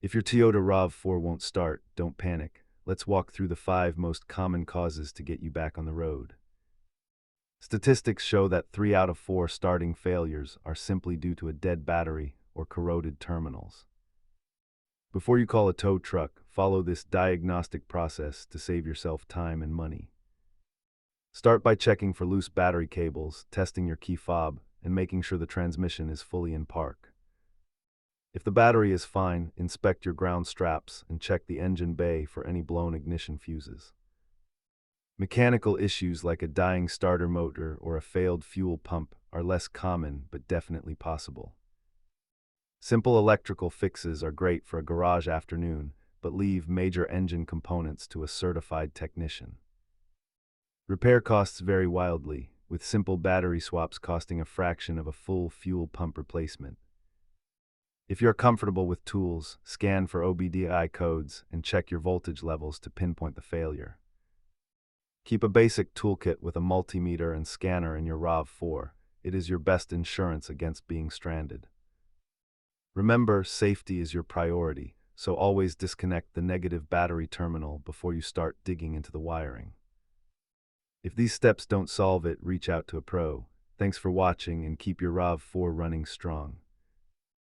If your Toyota RAV4 won't start, don't panic. Let's walk through the 5 most common causes to get you back on the road. Statistics show that 3 out of 4 starting failures are simply due to a dead battery or corroded terminals. Before you call a tow truck, follow this diagnostic process to save yourself time and money. Start by checking for loose battery cables, testing your key fob, and making sure the transmission is fully in park. If the battery is fine, inspect your ground straps and check the engine bay for any blown ignition fuses. Mechanical issues like a dying starter motor or a failed fuel pump are less common but definitely possible. Simple electrical fixes are great for a garage afternoon, but leave major engine components to a certified technician. Repair costs vary wildly, with simple battery swaps costing a fraction of a full fuel pump replacement. If you're comfortable with tools, scan for OBD-I codes and check your voltage levels to pinpoint the failure. Keep a basic toolkit with a multimeter and scanner in your RAV4. It is your best insurance against being stranded. Remember, safety is your priority, so always disconnect the negative battery terminal before you start digging into the wiring. If these steps don't solve it, reach out to a pro. Thanks for watching and keep your RAV4 running strong.